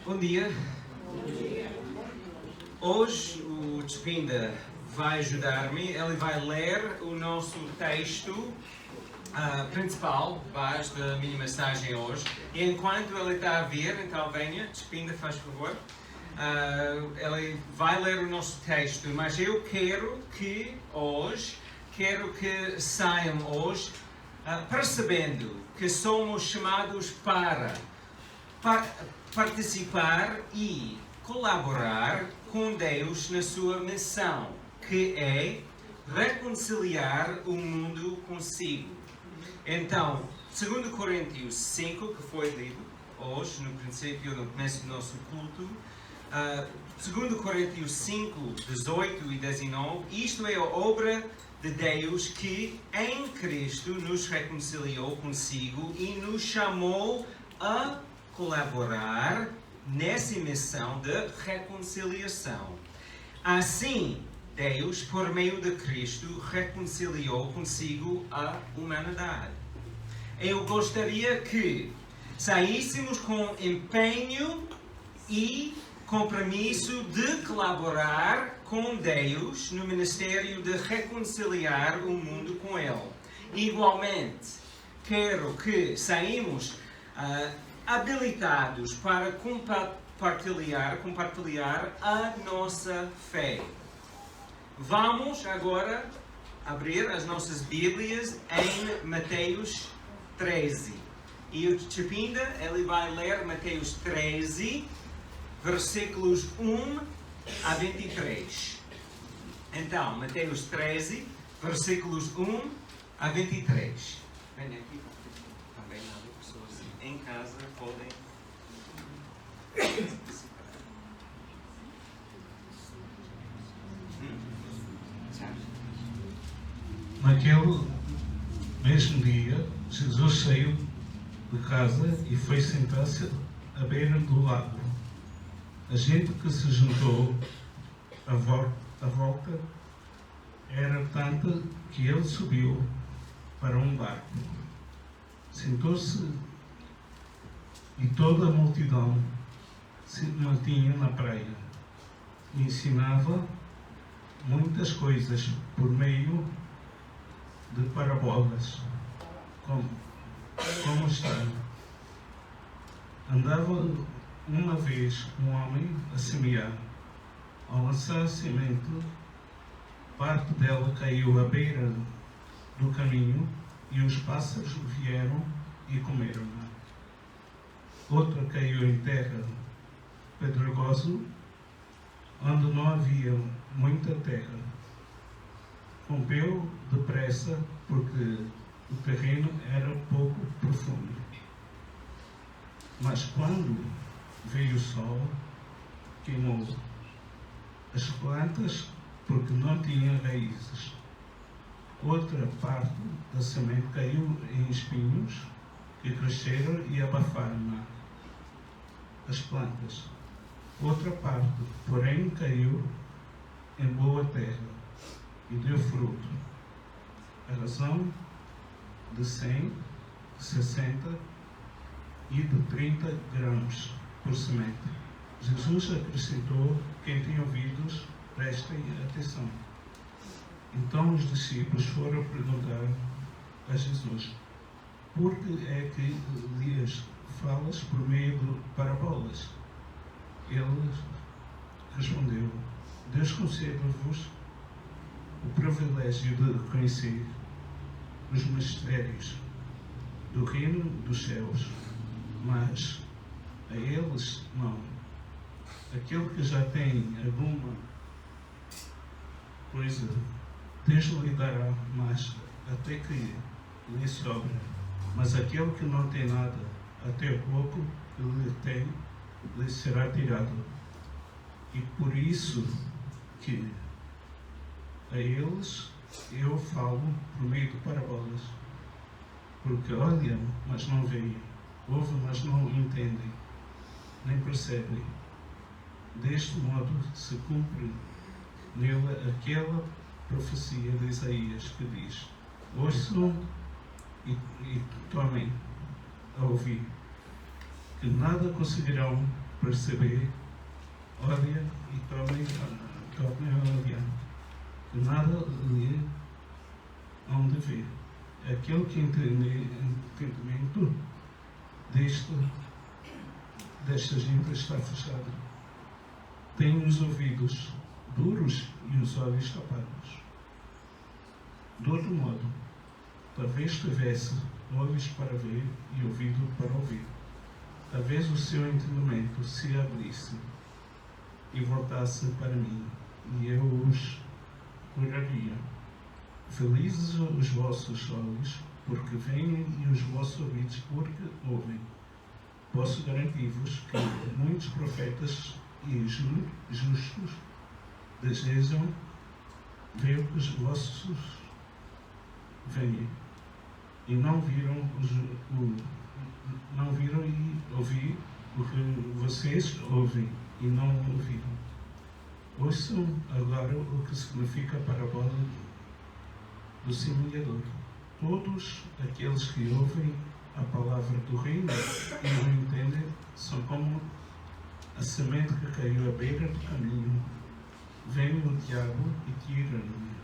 Bom dia. Hoje o Despinda vai ajudar-me. Ele vai ler o nosso texto principal, base da minha mensagem hoje. E enquanto ele está a vir, então venha, Despinda, faz favor. Ele vai ler o nosso texto, mas eu quero que saiam hoje percebendo que somos chamados para participar e colaborar com Deus na sua missão, que é reconciliar o mundo consigo. Então, 2 Coríntios 5, que foi lido hoje, no princípio, no começo do nosso culto, 2 Coríntios 5, 18 e 19, isto é a obra de Deus que em Cristo nos reconciliou consigo e nos chamou a colaborar nessa missão de reconciliação. Assim, Deus, por meio de Cristo, reconciliou consigo a humanidade. Eu gostaria que saíssemos com empenho e compromisso de colaborar com Deus no ministério de reconciliar o mundo com Ele. Igualmente, quero que saímos habilitados para compartilhar a nossa fé. Vamos agora abrir as nossas Bíblias em Mateus 13. E o Despinda, ele vai ler Mateus 13, versículos 1 a 23. Então, Mateus 13, versículos 1 a 23. Venha aqui. Também há pessoas em casa podem participar. Naquele mesmo dia, Jesus saiu de casa e foi sentar-se à beira do lago. A gente que se juntou à volta era tanta que ele subiu para um barco. Sentou-se e toda a multidão se mantinha na praia e ensinava muitas coisas por meio de parábolas, como está. Andava uma vez um homem a semear. Ao lançar a semente, parte dela caiu à beira do caminho e os pássaros vieram e comeram-na. Outra caiu em terra pedregosa, onde não havia muita terra. Rompeu depressa porque o terreno era pouco profundo. Mas quando veio o sol, queimou as plantas porque não tinham raízes. Outra parte da semente caiu em espinhos que cresceram e abafaram as plantas. Outra parte, porém, caiu em boa terra e deu fruto, a razão de 100, 60 e de 30 grãos por semente. Jesus acrescentou: quem tem ouvidos, prestem atenção. Então os discípulos foram perguntar a Jesus: por que é que lhes falas por meio de parábolas? Ele respondeu: Deus concede-vos o privilégio de conhecer os mistérios do reino dos céus, mas a eles não. Aquele que já tem alguma coisa, Deus lhe dará mais, até que lhe sobra. Mas aquele que não tem nada, até o pouco que lhe tem, lhe será tirado. E por isso que a eles eu falo por meio de parábolas, porque olham, mas não veem, ouvem, mas não entendem, nem percebem. Deste modo se cumpre nele aquela profecia de Isaías que diz: ouçam e tomem a ouvir, que nada conseguirão perceber, olha e torne a olhar, que nada lhe hão de ver. Aquele que entendimento desta gente está fechado. Tem os ouvidos duros e os olhos tapados. De outro modo, talvez tivesse olhos para ver e ouvido para ouvir. Talvez o seu entendimento se abrisse e voltasse para mim, e eu os curaria. Felizes os vossos olhos, porque veem, e os vossos ouvidos, porque ouvem. Posso garantir-vos que muitos profetas e justos desejam ver o que os vossos veem, e não viram e ouvir o que vocês ouvem e não ouviram. Ouçam agora o que significa a parábola do semeador. Todos aqueles que ouvem a palavra do reino e não entendem são como a semente que caiu à beira do caminho. Vem o diabo e tira-lhe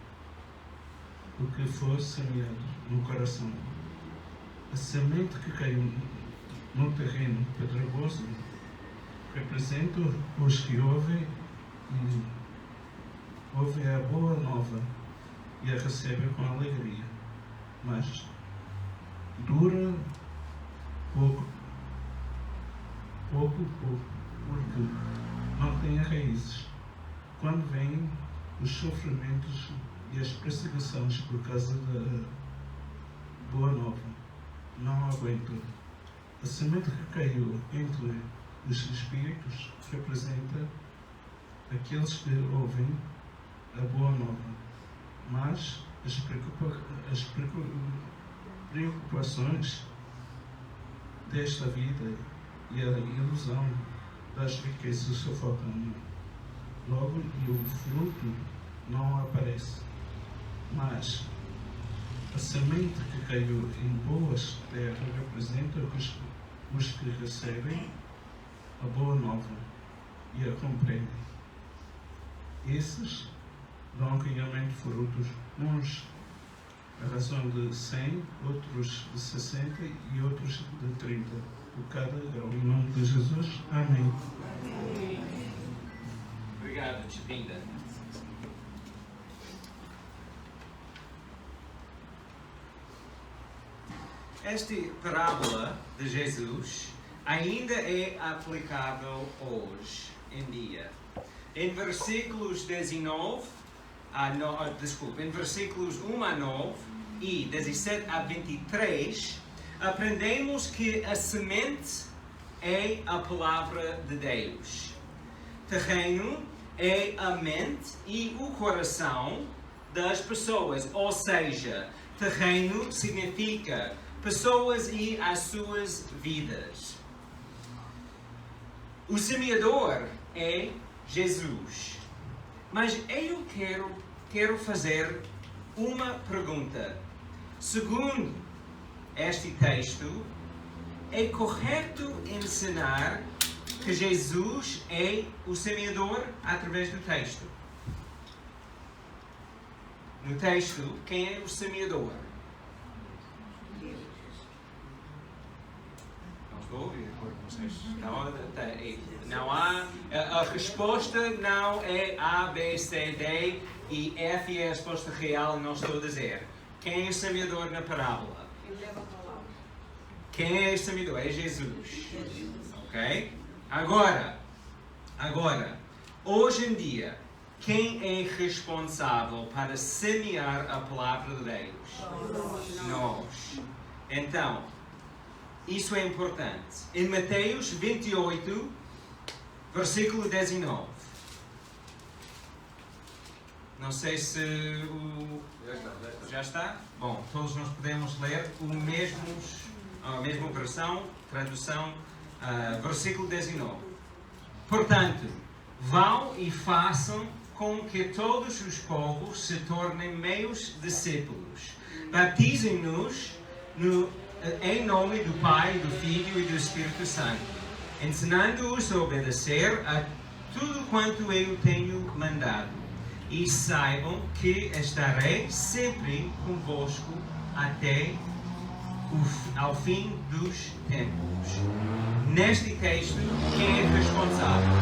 o que for semeado no coração. A semente que caiu no terreno pedregoso representa os que ouvem a boa nova e a recebem com alegria, mas dura pouco, porque não tem raízes. Quando vêm os sofrimentos e as perseguições por causa da boa nova, não aguentam. A semente que caiu entre os espíritos representa aqueles que ouvem a boa nova, mas as preocupações desta vida e a ilusão das riquezas sufocam. Logo, e o fruto não aparece. Mas a semente que caiu em boas terras representa os que recebem a boa nova e a compreendem. Esses dão realmente frutos, uns a razão de 100, outros de 60 e outros de 30, por cada grau. Em nome de Jesus, amém. Obrigado, Chipinda. Esta parábola de Jesus ainda é aplicável hoje em dia. Em versículos 19 em versículos 1 a 9 e 17 a 23, aprendemos que a semente é a palavra de Deus. Terreno é a mente e o coração das pessoas, ou seja, terreno significa pessoas e as suas vidas. O semeador é Jesus. Mas eu quero fazer uma pergunta. Segundo este texto, é correto ensinar que Jesus é o semeador através do texto? No texto, quem é o semeador? Não estou a ouvir com vocês. Não há, a resposta não é A, B, C, D e F é a resposta real, não estou a dizer. Quem é o semeador na parábola? Quem é o semeador? É Jesus. Ok? Agora, hoje em dia, quem é responsável para semear a palavra de Deus? Nós. Então, isso é importante. Em Mateus 28, versículo 19. Não sei se já está? Bom, todos nós podemos ler a mesma versão, tradução, versículo 19. Portanto, vão e façam com que todos os povos se tornem meus discípulos. Batizem-nos em nome do Pai, do Filho e do Espírito Santo, ensinando-os a obedecer a tudo quanto eu tenho mandado. E saibam que estarei sempre convosco até ao fim dos tempos. Neste texto, quem é responsável?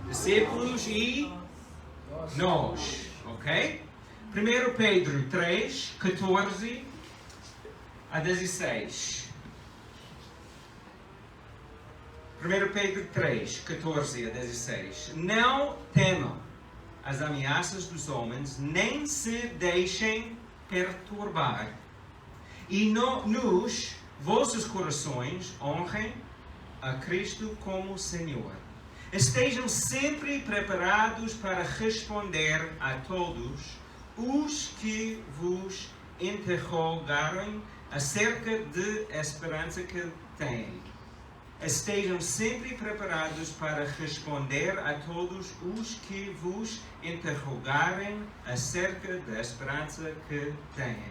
Discípulos e nós, ok? 1 Pedro 3, 14 a 16. 1 Pedro 3, 14 a 16. Não temam as ameaças dos homens, nem se deixem perturbar. E nos vossos corações honrem a Cristo como Senhor. Estejam sempre preparados para responder a todos os que vos interrogarem acerca da esperança que têm. Estejam sempre preparados para responder a todos os que vos interrogarem acerca da esperança que têm.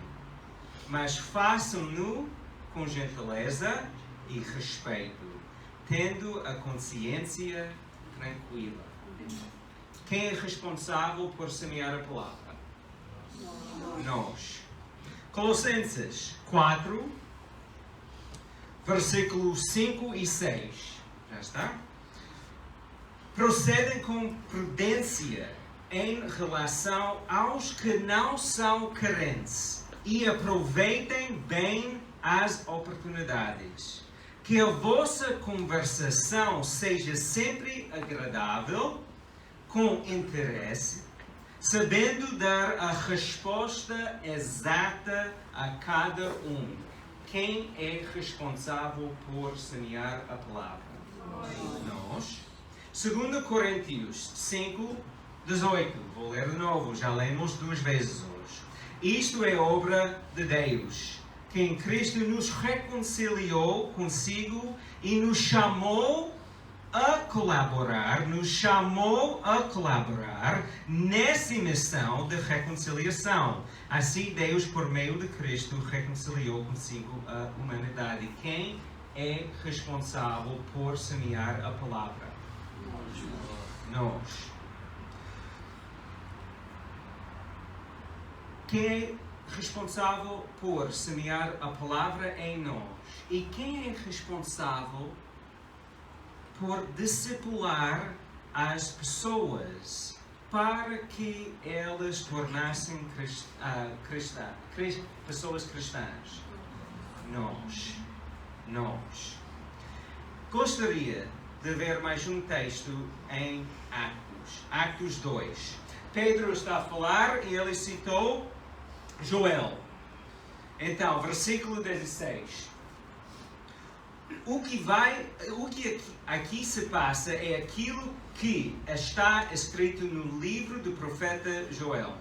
Mas façam-no com gentileza e respeito, tendo a consciência tranquila. Quem é responsável por semear a palavra? Nós. Colossenses 4, versículos 5 e 6. Já está? Procedem com prudência em relação aos que não são crentes e aproveitem bem as oportunidades. Que a vossa conversação seja sempre agradável, com interesse, sabendo dar a resposta exata a cada um. Quem é responsável por semear a palavra? Nós. 2 Coríntios 5, 18. Vou ler de novo, já lemos 2 vezes hoje. Isto é obra de Deus, que em Cristo nos reconciliou consigo e nos chamou a colaborar nessa missão de reconciliação. Assim Deus, por meio de Cristo, reconciliou consigo a humanidade. Quem é responsável por semear a palavra? Nós. Quem é responsável por semear a palavra em nós? E quem é responsável por discipular as pessoas para que elas tornassem pessoas cristãs? Nós. Gostaria de ver mais um texto em Atos 2. Pedro está a falar e ele citou Joel. Então, versículo 16. O que aqui se passa é aquilo que está escrito no livro do profeta Joel.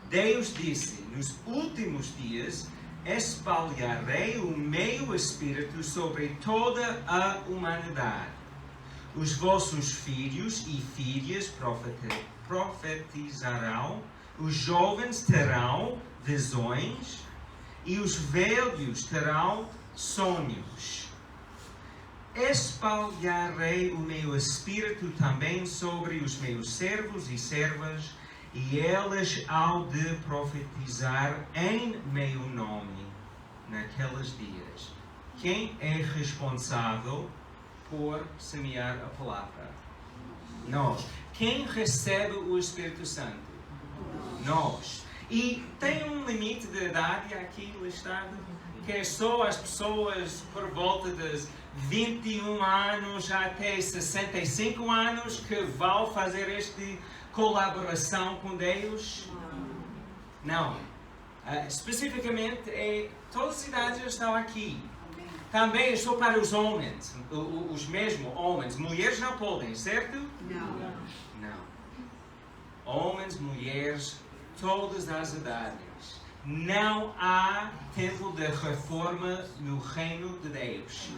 Deus disse: nos últimos dias espalharei o meu espírito sobre toda a humanidade. Os vossos filhos e filhas profetizarão, os jovens terão visões e os velhos terão sonhos. Espalharei o meu espírito também sobre os meus servos e servas, e eles hão de profetizar em meu nome naqueles dias. Quem é responsável por semear a palavra? Nós. Quem recebe o Espírito Santo? Nós. E tem um limite de idade aqui listado, que é só as pessoas por volta dos 21 anos até 65 anos que vão fazer esta colaboração com Deus? Não. Especificamente, todas as idades estão aqui. Também é só para os homens, os mesmos homens. Mulheres não podem, certo? Não. Homens, mulheres, todas as idades. Não há tempo de reforma no reino de Deus.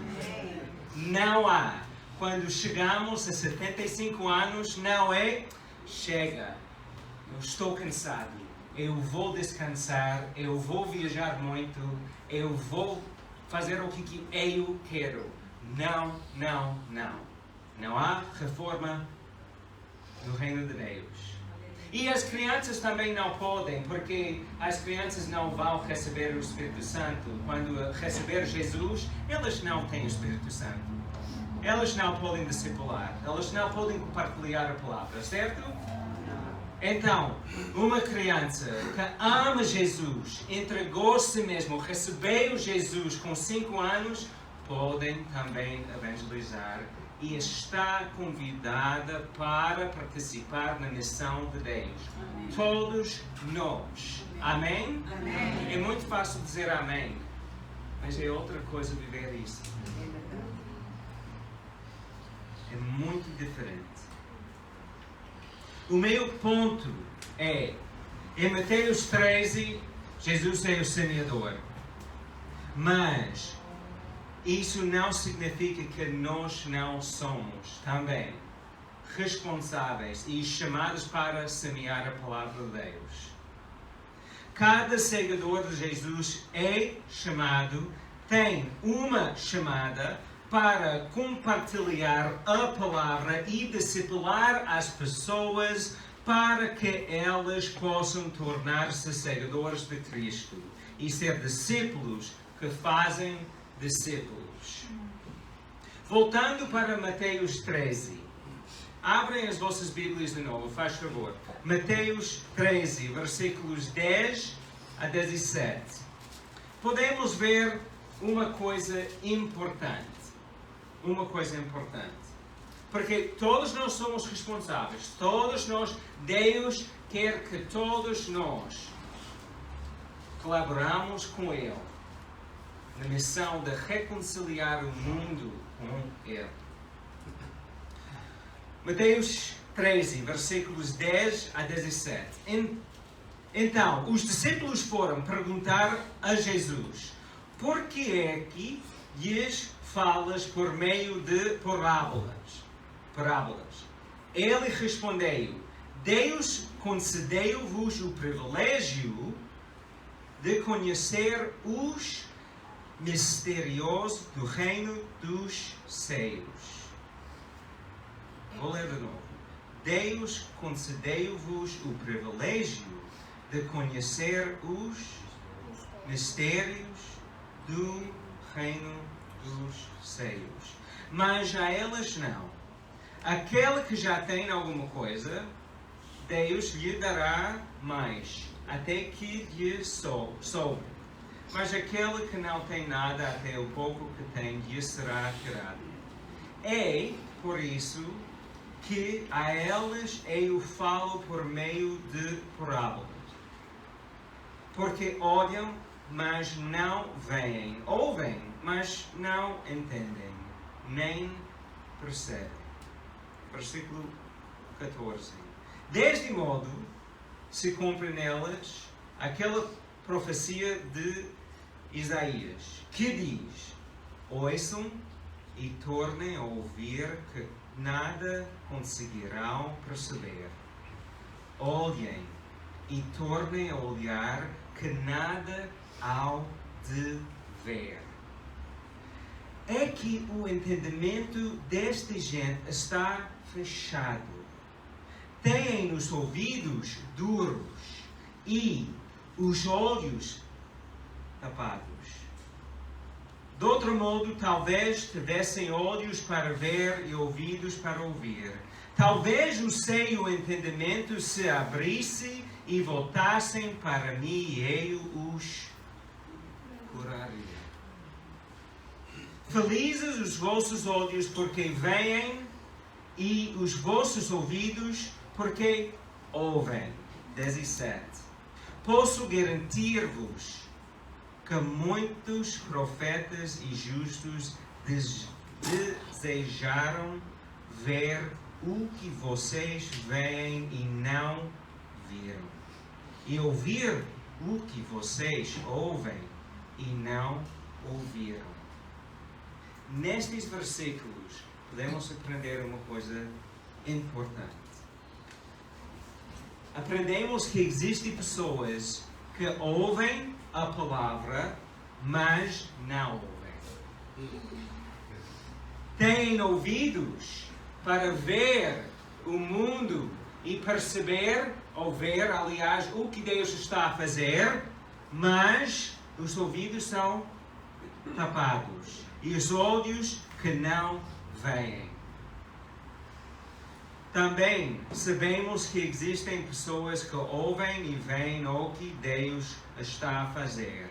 Não há. Quando chegamos a 75 anos, não é chega, eu estou cansado, eu vou descansar, eu vou viajar muito, eu vou fazer o que eu quero. Não, não, não. Não há reforma no reino de Deus. E as crianças também não podem, porque as crianças não vão receber o Espírito Santo. Quando receber Jesus, elas não têm o Espírito Santo. Elas não podem discipular. Elas não podem compartilhar a palavra, certo? Então, uma criança que ama Jesus, entregou a si mesmo, recebeu Jesus com 5 anos, podem também evangelizar e está convidada para participar na missão de Deus. Todos nós. Amém? Amém. É muito fácil dizer amém, mas é outra coisa viver isso. É muito diferente. O meu ponto é, em Mateus 13, Jesus é o semeador. Mas isso não significa que nós não somos também responsáveis e chamados para semear a palavra de Deus. Cada seguidor de Jesus é chamado, tem uma chamada para compartilhar a palavra e discipular as pessoas para que elas possam tornar-se seguidores de Cristo e ser discípulos que fazem discípulos. Voltando para Mateus 13. Abrem as vossas Bíblias de novo, faz favor. Mateus 13, versículos 10 a 17. Podemos ver uma coisa importante. Uma coisa importante. Porque todos nós somos responsáveis. Todos nós, Deus quer que todos nós colaboramos com Ele na missão de reconciliar o mundo com Ele. Mateus 13, versículos 10 a 17. Então, os discípulos foram perguntar a Jesus: por que é que lhes falas por meio de parábolas? Ele respondeu: Deus concedeu-vos o privilégio de conhecer os mistérios do reino dos céus. Vou ler de novo. Deus concedeu-vos o privilégio de conhecer os mistérios do reino dos céus. Mas a elas não. Aquele que já tem alguma coisa, Deus lhe dará mais, até que lhe sobre. Mas aquele que não tem nada, até o pouco que tem, lhe será tirado. É, por isso, que a elas eu falo por meio de parábolas. Porque olham, mas não veem. Ouvem, mas não entendem, nem percebem. Versículo 14. Deste modo, se cumpre nelas aquela profecia de Isaías, que diz: ouçam e tornem a ouvir, que nada conseguirão perceber. Olhem e tornem a olhar, que nada hão de ver. É que o entendimento desta gente está fechado. Têm os ouvidos duros e os olhos tapados. De outro modo, talvez tivessem olhos para ver e ouvidos para ouvir. Talvez o seu entendimento se abrisse e voltassem para mim e eu os curaria. Felizes os vossos olhos porque veem e os vossos ouvidos porque ouvem. 17. Posso garantir-vos que muitos profetas e justos desejaram ver o que vocês veem e não viram, e ouvir o que vocês ouvem e não ouviram. Nestes versículos podemos aprender uma coisa importante. Aprendemos que existem pessoas que ouvem a palavra, mas não ouvem. Têm ouvidos para ver o mundo e perceber, ou ver, aliás, o que Deus está a fazer, mas os ouvidos são tapados e os olhos que não veem. Também sabemos que existem pessoas que ouvem e veem o que Deus está a fazer.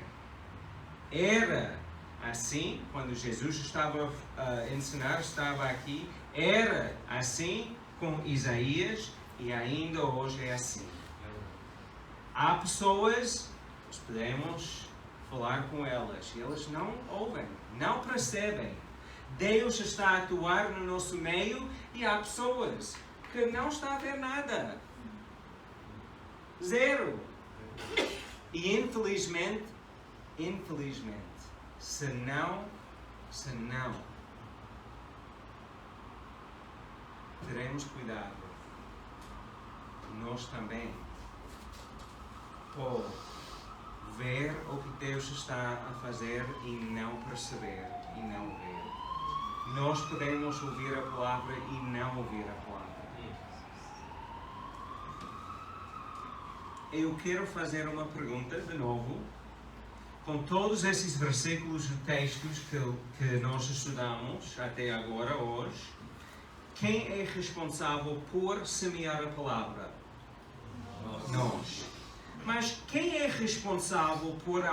Era assim, quando Jesus estava a ensinar, estava aqui, era assim com Isaías e ainda hoje é assim. Há pessoas, nós podemos falar com elas e elas não ouvem, não percebem. Deus está a atuar no nosso meio e há pessoas que não estão a ver nada. Zero. E infelizmente, se não teremos cuidado, nós também, por ver o que Deus está a fazer e não perceber e não ver. Nós podemos ouvir a palavra e não ouvir a palavra. Eu quero fazer uma pergunta de novo. Com todos esses versículos e textos que nós estudamos até agora, hoje, quem é responsável por semear a palavra? Nós. Mas quem é responsável por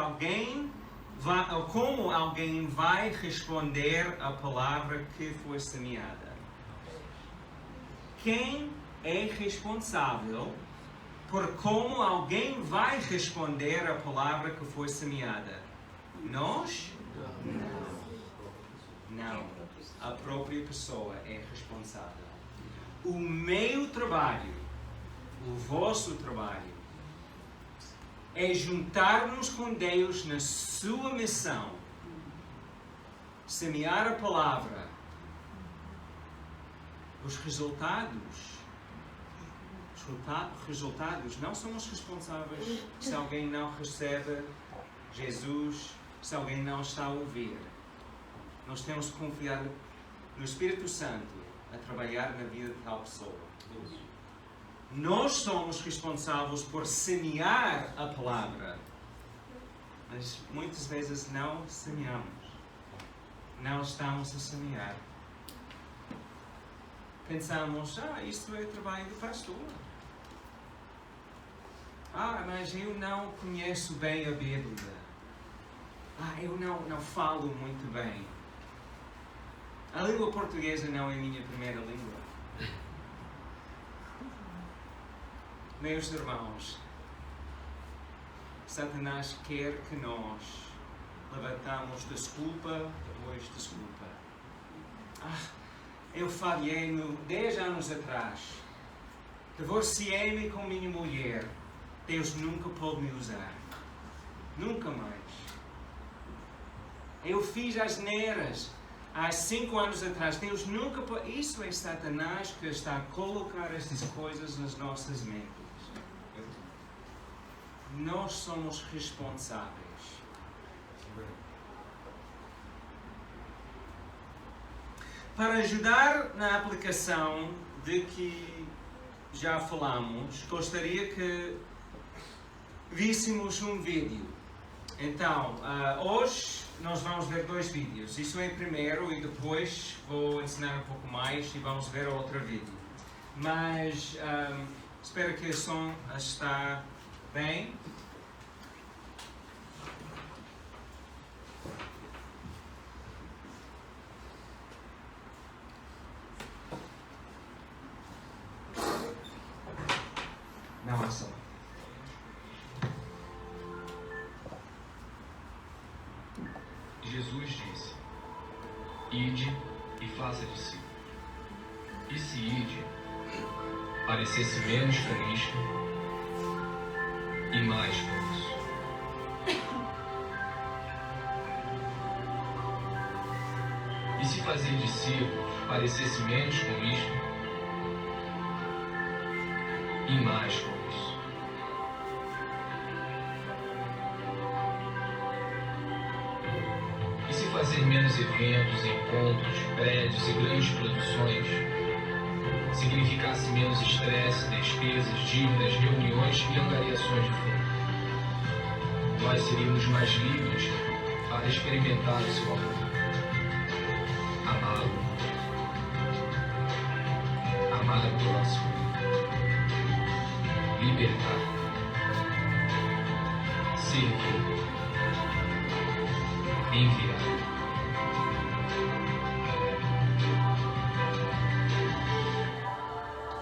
como alguém vai responder à palavra que foi semeada? Quem é responsável por como alguém vai responder à palavra que foi semeada? Nós? Não. A própria pessoa é responsável. O meu trabalho, o vosso trabalho, é juntar-nos com Deus na sua missão. Semear a palavra. Os resultados não somos responsáveis se alguém não recebe Jesus, se alguém não está a ouvir. Nós temos que confiar no Espírito Santo a trabalhar na vida de tal pessoa. Nós somos responsáveis por semear a palavra, mas muitas vezes não semeamos. Não estamos a semear. Pensamos, isto é trabalho do pastor. Mas eu não conheço bem a Bíblia. Eu não falo muito bem. A língua portuguesa não é a minha primeira língua. Meus irmãos, Satanás quer que nós levantamos desculpa depois desculpa. Eu falhei 10 anos atrás. Divorciei-me com minha mulher. Deus nunca pôde me usar. Nunca mais. Eu fiz asneiras há 5 anos atrás. Deus nunca pôde. Isso é Satanás que está a colocar estas coisas nas nossas mentes. Nós somos responsáveis. Para ajudar na aplicação de que já falamos, gostaria que víssemos um vídeo. Então, hoje nós vamos ver 2 vídeos. Isso é primeiro e depois vou ensinar um pouco mais e vamos ver outro vídeo. Mas espero que o som está bem. Não há som. Jesus disse: Ide e faça discípulos. E se ide parecesse menos com isto e mais com isso. E se fazer discípulos parecesse menos com isto e mais com isso. E se fazer menos eventos, encontros, prédios e grandes produções significasse menos estresse, despesas, dívidas, reuniões e angariações de fundo, nós seríamos mais livres para experimentar o seu amor, amá-lo, amar o próximo, libertar, servir, enviar.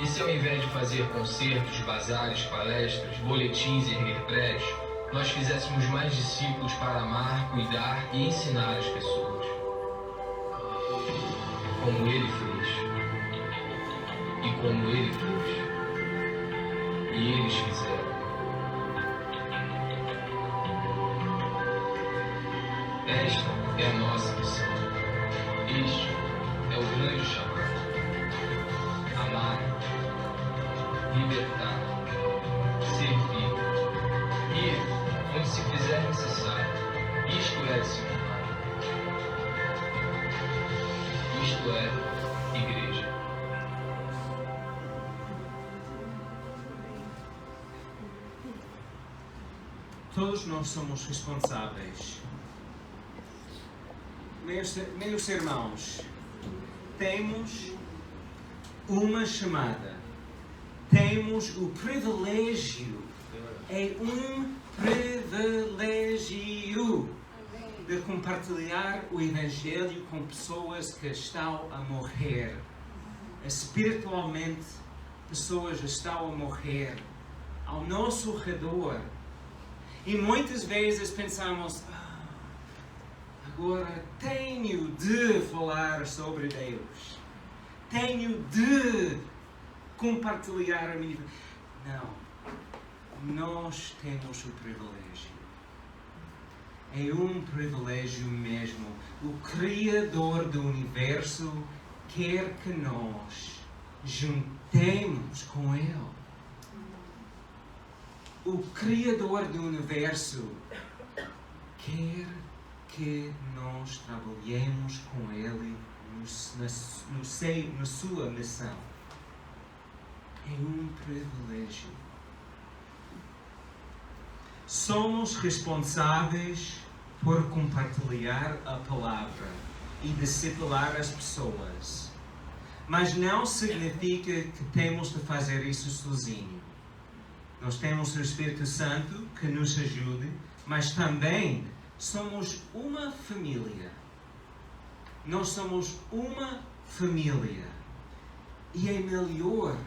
E se ao invés de fazer concertos, bazares, palestras, boletins e erguer prédios, nós fizéssemos mais discípulos para amar, cuidar e ensinar as pessoas? Como ele fez. E como ele fez. E eles fizeram. Esta é a nossa missão. Este é o grande chamado. Amar, libertar, servir, ir onde se fizer necessário. Isto é discipular. Isto é igreja. Todos nós somos responsáveis. Meus irmãos, temos uma chamada. Temos o privilégio. É um privilégio de compartilhar o Evangelho com pessoas que estão a morrer. Espiritualmente, pessoas estão a morrer ao nosso redor. E muitas vezes pensamos, agora tenho de falar sobre Deus. Tenho de compartilhar a minha vida. Não. Nós temos o privilégio. É um privilégio mesmo. O Criador do Universo quer que nós juntemos com Ele. O Criador do Universo quer que nós trabalhemos com Ele na sua missão. É um privilégio. Somos responsáveis por compartilhar a palavra e discipular as pessoas. Mas não significa que temos de fazer isso sozinho. Nós temos o Espírito Santo que nos ajude, mas também somos uma família. Nós somos uma família. E é melhor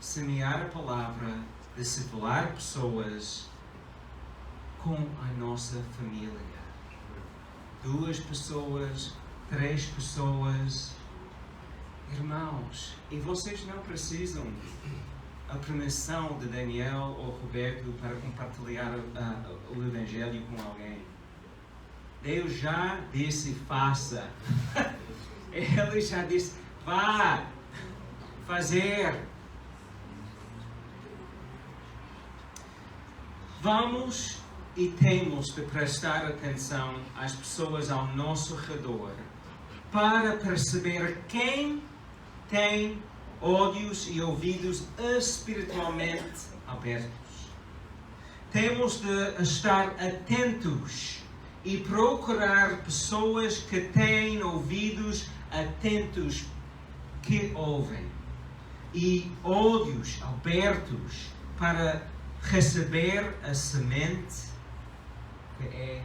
semear a palavra, discipular pessoas com a nossa família. 2 pessoas, 3 pessoas. Irmãos, e vocês não precisam a permissão de Daniel ou Roberto para compartilhar o Evangelho com alguém. Deus já disse, faça. Ele já disse, vá fazer. Vamos e temos de prestar atenção às pessoas ao nosso redor para perceber quem tem olhos e ouvidos espiritualmente abertos. Temos de estar atentos e procurar pessoas que têm ouvidos atentos, que ouvem, e olhos abertos para receber a semente que é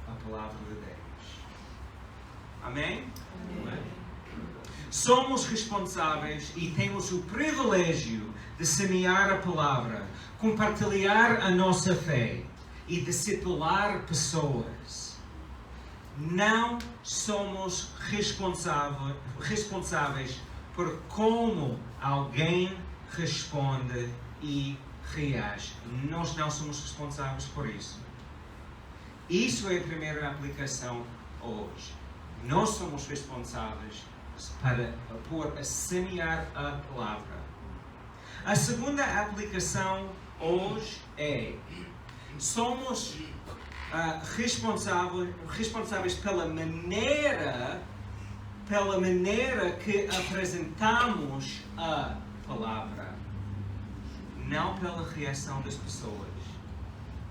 a palavra de Deus. Amém? Amém. Somos responsáveis e temos o privilégio de semear a palavra, compartilhar a nossa fé e discipular pessoas. Não somos responsáveis por como alguém responde e reage. Nós não somos responsáveis por isso. Isso é a primeira aplicação hoje. Nós somos responsáveis por semear a palavra. A segunda aplicação hoje é: somos responsáveis pela maneira que apresentamos a palavra, não pela reação das pessoas,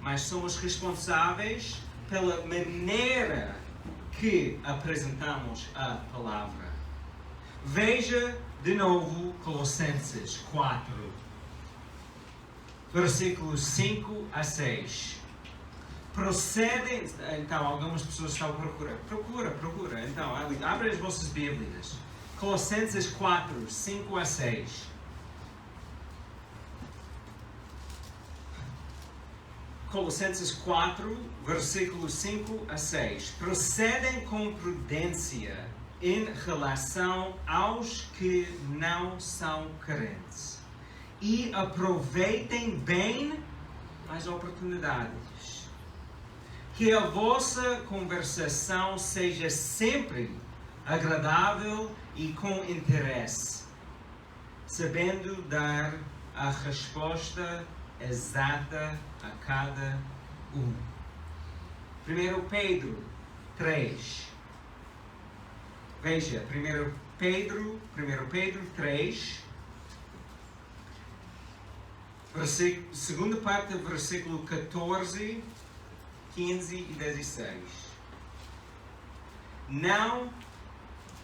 mas somos responsáveis pela maneira que apresentamos a palavra. Veja de novo Colossenses 4, versículos 5 a 6. Procedem, então algumas pessoas estão procura. Então, abre as vossas Bíblias. Colossenses 4, 5 a 6. Colossenses 4, versículos 5 a 6. Procedem com prudência em relação aos que não são crentes e aproveitem bem as oportunidades. Que a vossa conversação seja sempre agradável e com interesse, sabendo dar a resposta exata a cada um. 1 Pedro 3. Veja, 1 Pedro 3, segunda parte do versículo 14, 15 e 16. Não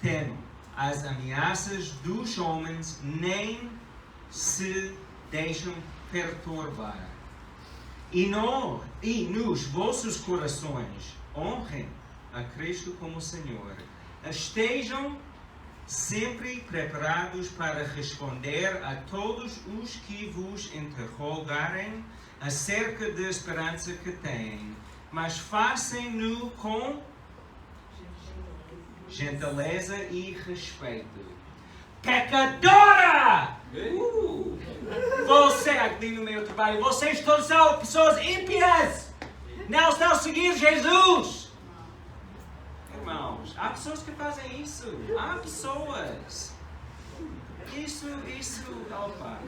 temam as ameaças dos homens, nem se deixam perturbar. E nos vossos corações honrem a Cristo como Senhor. Estejam sempre preparados para responder a todos os que vos interrogarem acerca da esperança que têm, mas façam-no com gentileza e respeito. Pecadora! Você aqui no meu trabalho, vocês todos são pessoas ímpias! Não estão a seguir Jesus! Irmãos, há pessoas que fazem isso. Há pessoas. Opa.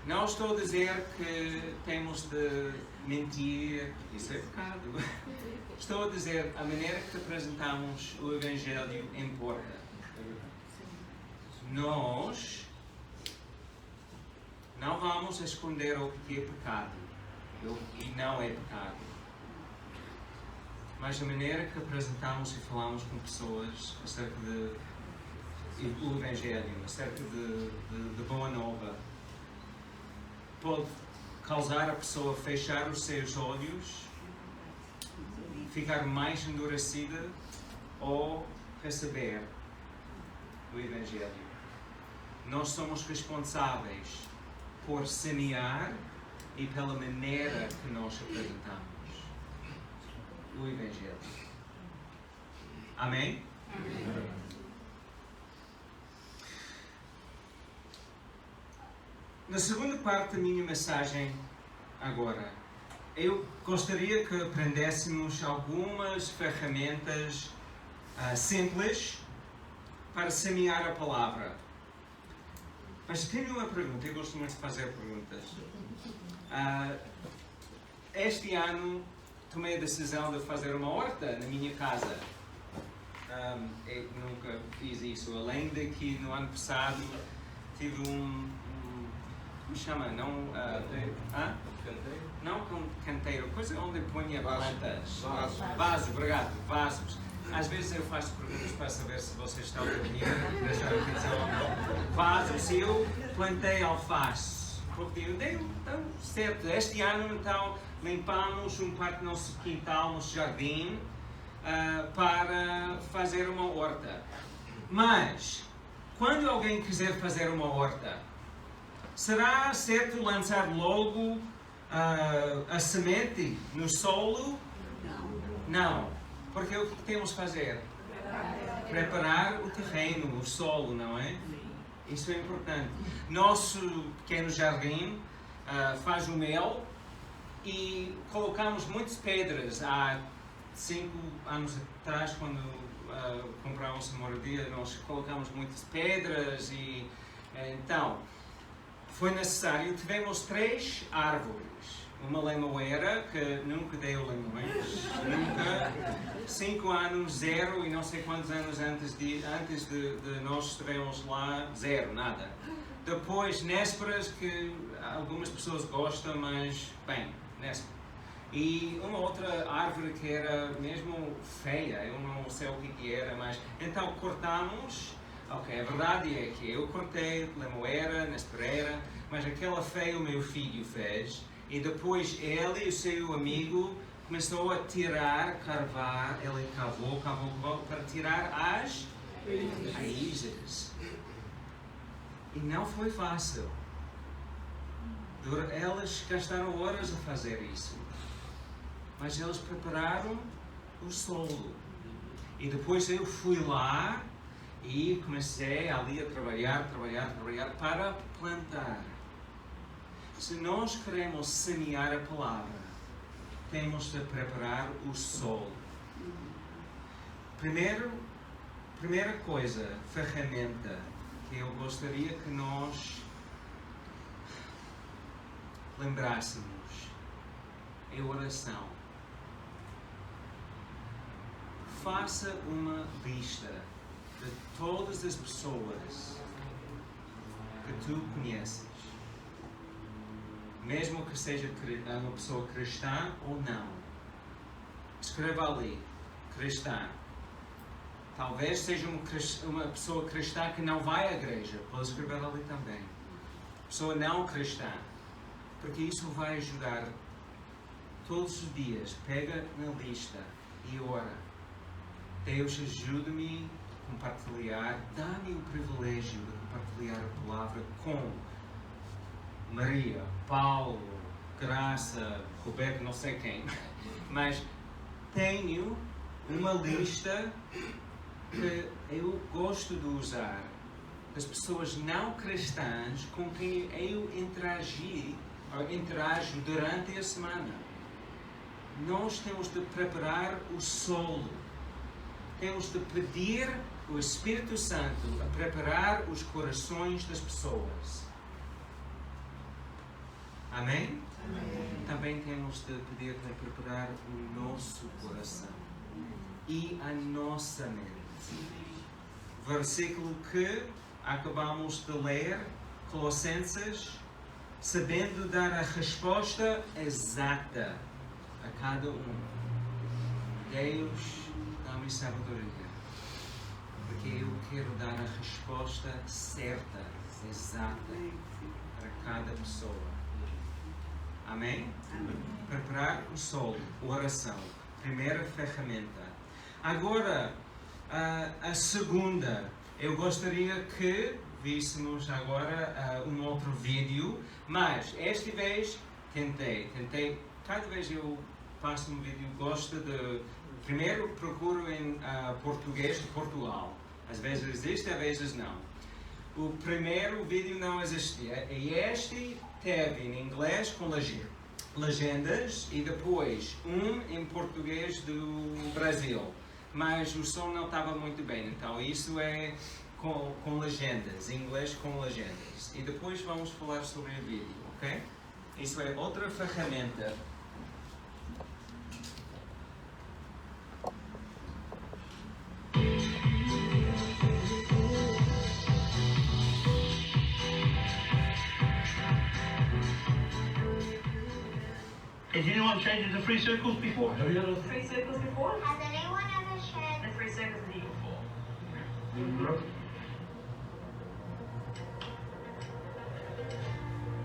Não estou a dizer que temos de mentir. Isso é pecado. Estou a dizer a maneira que apresentamos o Evangelho importa. Nós não vamos esconder o que é pecado e não é pecado. Mas a maneira que apresentamos e falamos com pessoas acerca do Evangelho, acerca de Boa Nova, pode causar a pessoa fechar os seus olhos, ficar mais endurecida ou receber o Evangelho. Nós somos responsáveis por semear e pela maneira que nós apresentamos o Evangelho. Amém? Amém. Na segunda parte da minha mensagem agora, eu gostaria que aprendêssemos algumas ferramentas simples para semear a palavra. Mas tenho uma pergunta, eu gosto muito de fazer perguntas. Este ano tomei a decisão de fazer uma horta na minha casa. Eu nunca fiz isso, além de que no ano passado tive como chama? Não com canteiro, coisa onde punha plantas. Vaso, obrigado, vasos. Às vezes eu faço perguntas para saber se vocês estão a dormir, prestar atenção. Vasos, eu plantei alface, porque deu certo. Este ano, então, limpamos parte do nosso quintal, nosso jardim, para fazer uma horta. Mas, quando alguém quiser fazer uma horta, será certo lançar logo a semente no solo? Não. Porque o que temos que fazer? Preparar o terreno, o solo, não é? Isso é importante. Nosso pequeno jardim faz o mel e colocamos muitas pedras. Há 5 anos atrás, quando compramos a moradia, nós colocamos muitas pedras e então foi necessário. Tivemos 3 árvores uma lemoeira que nunca deu lemões, nunca. 5 anos, 0, e não sei quantos anos antes de nós estivemos lá, 0, nada. Depois, nésperas, que algumas pessoas gostam, mas, bem, néspera. E uma outra árvore que era mesmo feia, eu não sei o que era, mas... Então cortamos, ok, a verdade é que eu cortei lemoeira, nespereira, mas aquela feia o meu filho fez, e depois ele e o seu amigo começou a tirar, cavar, ele cavou para tirar as raízes. E não foi fácil. Elas gastaram horas a fazer isso. Mas eles prepararam o solo. E depois eu fui lá e comecei ali a trabalhar para plantar. Se nós queremos semear a palavra, temos de preparar o solo. Primeira coisa, ferramenta, que eu gostaria que nós lembrássemos, é oração. Faça uma lista de todas as pessoas que tu conheces, mesmo que seja uma pessoa cristã ou não. Escreva ali, cristã. Talvez seja uma pessoa cristã que não vai à igreja, pode escrever ali também. Pessoa não cristã, porque isso vai ajudar. Todos os dias, pega na lista e ora. Deus, ajuda-me a compartilhar, dá-me o privilégio de compartilhar a palavra com Maria, Paulo, Graça, Roberto, não sei quem. Mas tenho uma lista que eu gosto de usar, das pessoas não cristãs com quem eu interajo durante a semana. Nós temos de preparar o solo. Temos de pedir o Espírito Santo a preparar os corações das pessoas. Amém? Amém. Também temos de pedir para preparar o nosso coração e a nossa mente. Versículo que acabamos de ler, Colossenses, sabendo dar a resposta exata a cada um. Deus, dá-me sabedoria, porque eu quero dar a resposta certa, exata, para cada pessoa. Amém? Amém. Preparar o solo, oração, primeira ferramenta. Agora, a segunda, eu gostaria que víssemos agora um outro vídeo, mas esta vez tentei, cada vez eu faço um vídeo, gosto de, primeiro procuro em português de Portugal, às vezes existe, às vezes não. O primeiro vídeo não existia, e este teve em inglês com legendas e depois em português do Brasil, mas o som não estava muito bem, então isso é com legendas, em inglês com legendas. E depois vamos falar sobre o vídeo, ok? Isso é outra ferramenta. Has anyone changed the 3 circles before? Have you had 3 circles before? Has anyone ever shared The 3 circles with you before?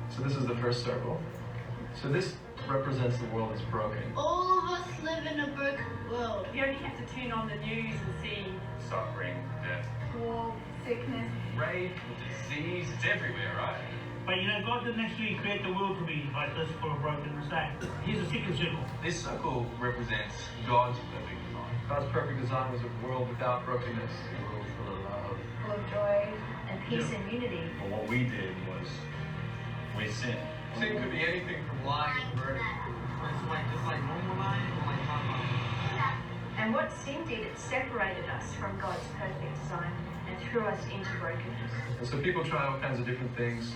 So this is the first circle. So this represents the world is broken. All of us live in a broken world. You only have to tune on the news and see Suffering, death, War, sickness. rape, disease, it's everywhere, right? But you know, God didn't actually create the world to be like this for a broken state. Here's a second circle. This circle represents God's perfect design. God's perfect design was a world without brokenness, a world full of love. Full of joy and peace and unity. But what we did was we sinned. Sin could be anything from lying, murder. just like normal lying or like And what sin did, it separated us from God's perfect design. and threw us into brokenness. And so people try all kinds of different things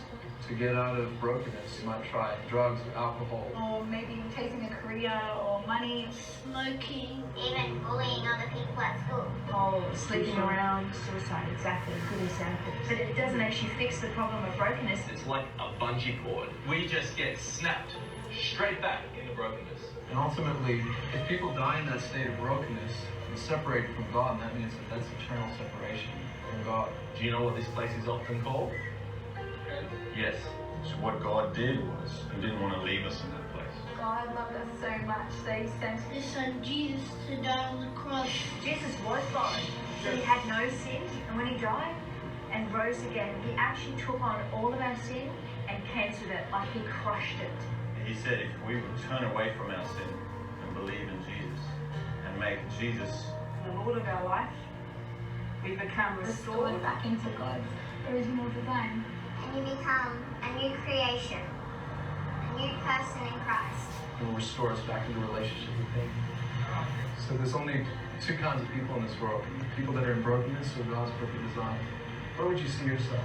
to get out of brokenness. You might try drugs or alcohol. Or maybe chasing a career or money. Smoking. Even bullying other people at school. Oh, sleeping around, suicide, exactly, good example. But it doesn't actually fix the problem of brokenness. It's like a bungee cord. We just get snapped straight back into brokenness. And ultimately, if people die in that state of brokenness and separated from God, that means that that's eternal separation from God. Do you know what this place is often called? Yes. So what God did was, He didn't want to leave us in that place. God loved us so much that He sent His Son Jesus to die on the cross. Jesus was God, so He had no sin, and when He died and rose again, He actually took on all of our sin and cancelled it, like He crushed it. He said if we would turn away from our sin and believe in Jesus and make Jesus The Lord of our life, we become restored. Restored back into God. There is more divine. And you become a new creation, a new person in Christ. And will restore us back into relationship with Him. So there's only two kinds of people in this world. People that are in brokenness or God's perfect design. Where would you see yourself?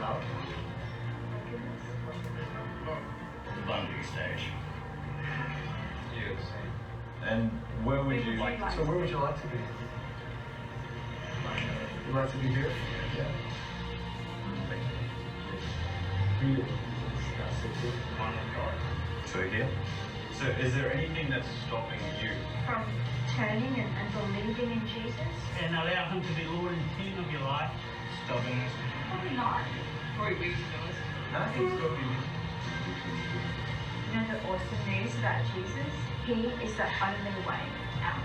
Love. the bonding stage. Yes. And where would you like So where would you like to be? You'd like to be here? Yeah. Here. That's it. one with God? So here? So is there anything that's stopping you? From turning and believing in Jesus? And allow Him to be Lord and King of your life. Stubbornness? Probably not. Nothing's stopping you. You know the awesome news about Jesus? He is the only way out.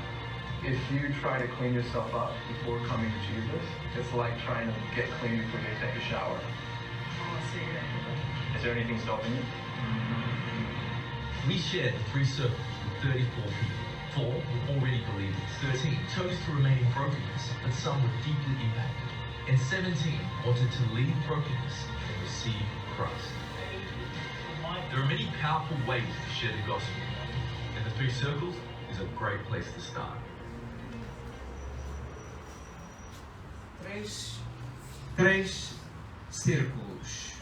If you try to clean yourself up before coming to Jesus, it's like trying to get clean before you take a shower. Is there anything stopping you? We shared the 3 circles with 34 people. 4 were already believers, 13 chose to remain in brokenness, but some were deeply impacted, and 17 wanted to leave brokenness and receive Christ. There are many powerful ways to share the gospel, and the 3 circles is a great place to start. Três círculos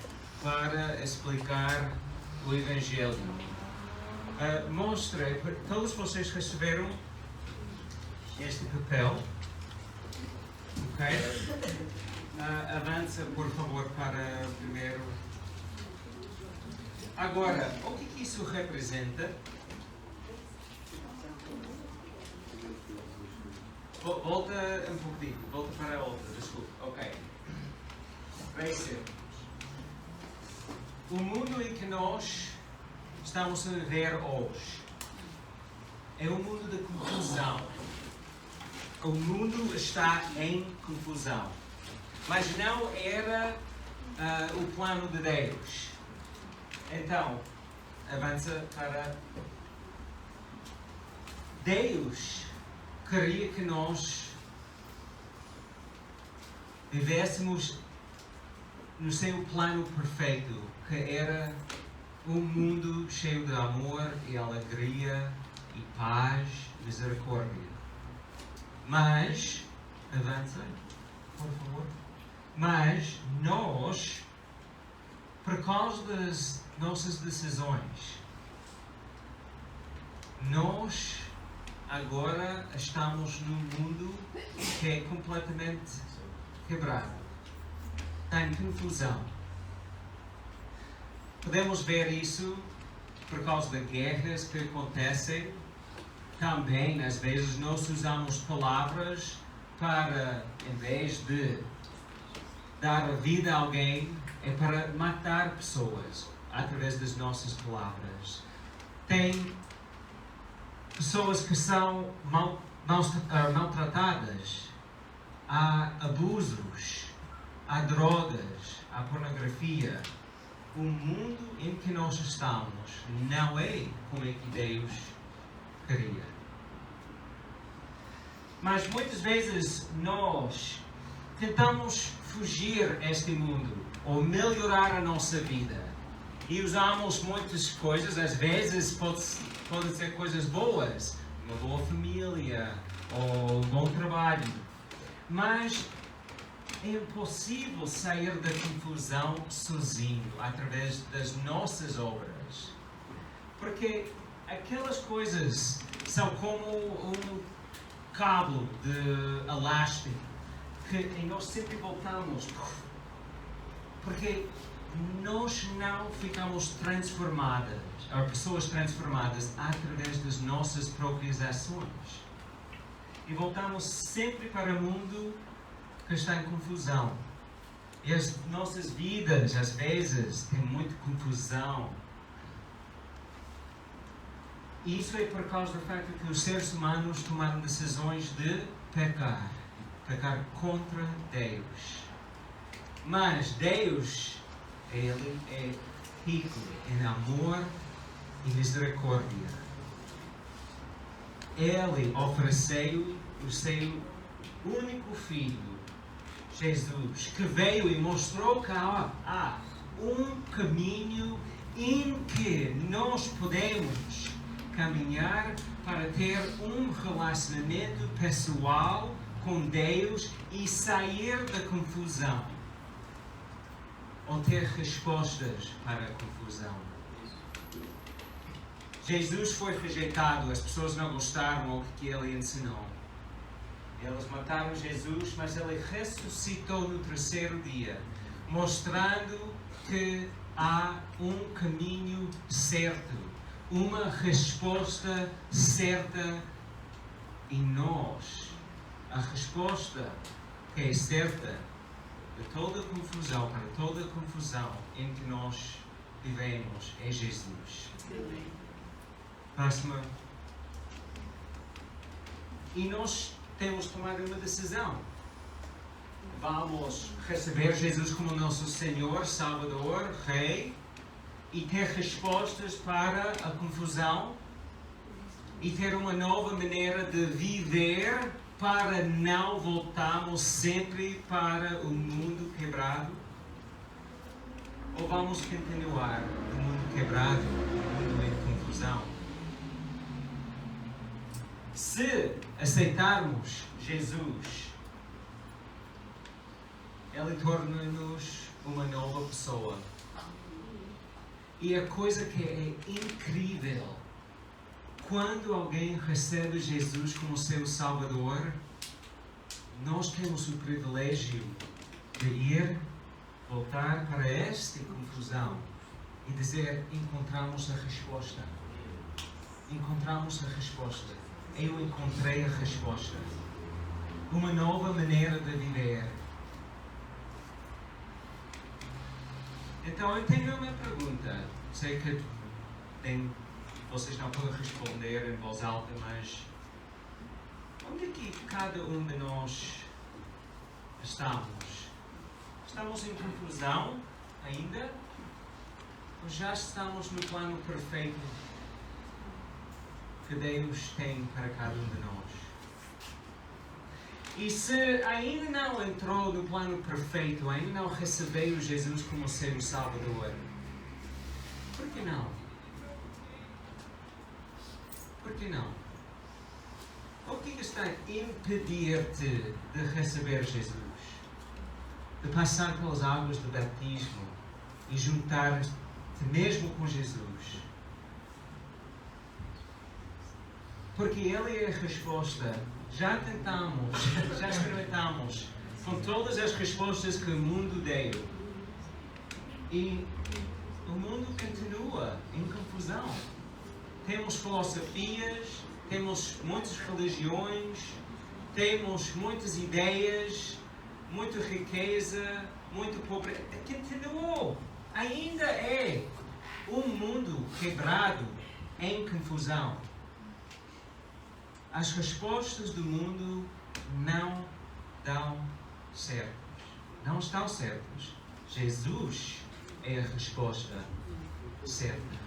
para explicar o Evangelho. Mostra, todos vocês receberam este papel, ok? Avança, por favor, para o primeiro. Agora, o que isso representa? Volta um pouquinho, volta para a outra, desculpa. Ok. 3 círculos. O mundo em que nós estamos a viver hoje é um mundo de confusão. O mundo está em confusão. Mas não era o plano de Deus. Então, avança para... Deus queria que nós vivêssemos no seu plano perfeito, que era um mundo cheio de amor e alegria e paz, misericórdia. Mas, avança, por favor. Mas nós, por causa das nossas decisões, nós agora estamos num mundo que é completamente quebrado. Está em confusão. Podemos ver isso por causa de guerras que acontecem. Também, às vezes, nós usamos palavras para, em vez de dar a vida a alguém, é para matar pessoas através das nossas palavras. Tem pessoas que são maltratadas, há abusos, há drogas, há pornografia. O mundo em que nós estamos não é como é que Deus queria. Mas muitas vezes nós tentamos fugir deste mundo ou melhorar a nossa vida e usamos muitas coisas, às vezes podem ser coisas boas, uma boa família ou um bom trabalho. Mas é impossível sair da confusão sozinho, através das nossas obras. Porque aquelas coisas são como um cabo de elástico que nós sempre voltamos. Porque nós não ficamos transformadas, ou pessoas transformadas, através das nossas próprias ações. E voltamos sempre para o mundo que está em confusão. E as nossas vidas, às vezes, têm muita confusão. E isso é por causa do facto que os seres humanos tomaram decisões de pecar contra Deus. Mas Deus, Ele é rico em amor e misericórdia. Ele ofereceu o seu único Filho, Jesus, que veio e mostrou que há um caminho em que nós podemos caminhar para ter um relacionamento pessoal com Deus e sair da confusão, ou ter respostas para a confusão. Jesus foi rejeitado, as pessoas não gostaram do que ele ensinou. Eles mataram Jesus, mas ele ressuscitou no terceiro dia, mostrando que há um caminho certo, uma resposta certa em nós. A resposta que é certa de toda a confusão, para toda a confusão em que nós vivemos, é Jesus. Próxima. E nós temos tomado uma decisão. Vamos receber Jesus como nosso Senhor, Salvador, Rei, e ter respostas para a confusão, e ter uma nova maneira de viver para não voltarmos sempre para o mundo quebrado? Ou vamos continuar no mundo quebrado, no mundo em confusão? Se aceitarmos Jesus, Ele torna-nos uma nova pessoa. E a coisa que é incrível, quando alguém recebe Jesus como seu Salvador, nós temos o privilégio de ir, voltar para esta confusão e dizer: encontramos a resposta. Encontramos a resposta. Eu encontrei a resposta. Uma nova maneira de viver. Então eu tenho uma pergunta. Sei que vocês não podem responder em voz alta, mas onde é que cada um de nós estamos? Estamos em confusão ainda? Ou já estamos no plano perfeito que Deus tem para cada um de nós? E se ainda não entrou no plano perfeito, ainda não recebeu Jesus como seu Salvador, por que não? Por que não? O que está a impedir-te de receber Jesus? De passar pelas águas do batismo e juntar-te mesmo com Jesus? Porque Ele é a resposta. Já tentamos, já experimentamos com todas as respostas que o mundo deu. E o mundo continua em confusão. Temos filosofias, temos muitas religiões, temos muitas ideias, muita riqueza, muito pobreza. Continuou. Ainda é um mundo quebrado em confusão. As respostas do mundo não dão certo. Não estão certas. Jesus é a resposta certa.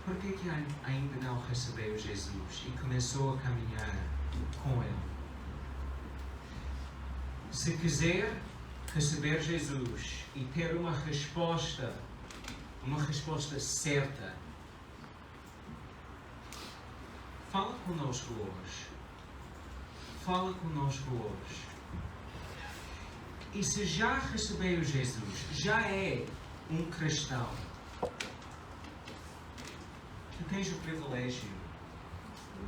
Por que ainda não recebeu Jesus e começou a caminhar com Ele? Se quiser receber Jesus e ter uma resposta certa, fala conosco hoje. Fala conosco hoje. E se já recebeu Jesus, já é um cristão, tu tens o privilégio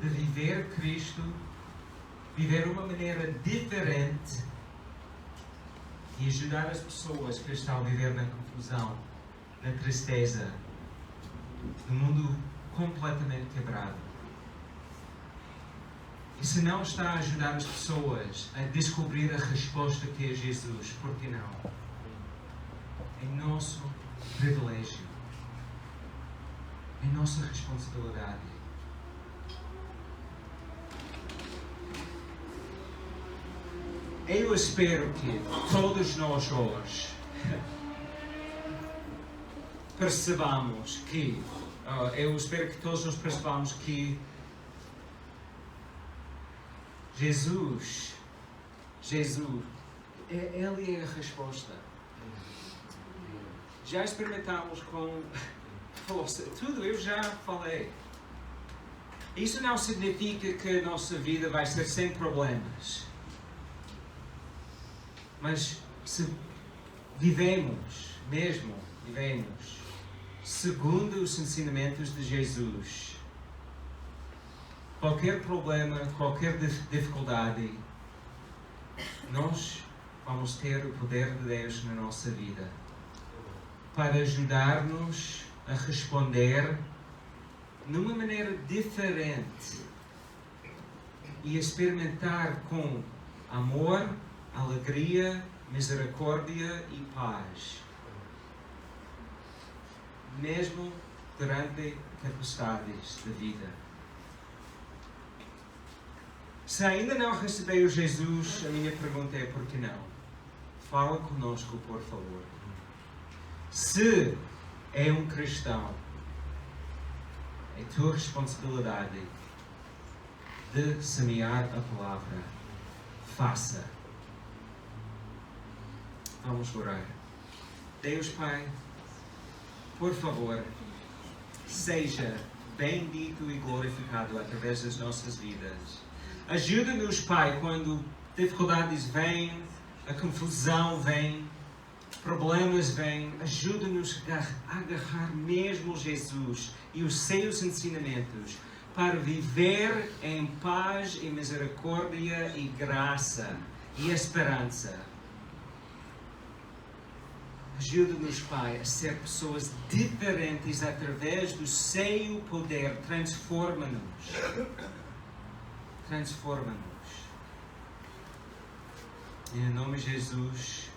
de viver Cristo, viver uma maneira diferente e ajudar as pessoas que estão a viver na confusão, na tristeza, no mundo completamente quebrado. E se não está a ajudar as pessoas a descobrir a resposta que é Jesus, por que não? É nosso privilégio. É nossa responsabilidade. Eu espero que todos nós hoje percebamos que, Jesus, Ele é a resposta. Já experimentamos com tudo, eu já falei. Isso não significa que a nossa vida vai ser sem problemas. Mas se vivemos, segundo os ensinamentos de Jesus, qualquer problema, qualquer dificuldade, nós vamos ter o poder de Deus na nossa vida para ajudar-nos a responder numa maneira diferente e experimentar com amor, alegria, misericórdia e paz, mesmo durante tempestades da vida. Se ainda não recebeu Jesus, a minha pergunta é por que não? Fala conosco, por favor. Se é um cristão, é tua responsabilidade de semear a palavra. Faça. Vamos orar. Deus Pai, por favor, seja bendito e glorificado através das nossas vidas. Ajuda-nos, Pai, quando dificuldades vêm, a confusão vem, problemas vêm. Ajuda-nos a agarrar mesmo Jesus e os seus ensinamentos para viver em paz e misericórdia e graça e esperança. Ajuda-nos, Pai, a ser pessoas diferentes através do seu poder. Transforma-nos. Transforma-nos. Em nome de Jesus,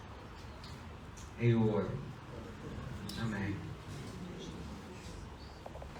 eu oro.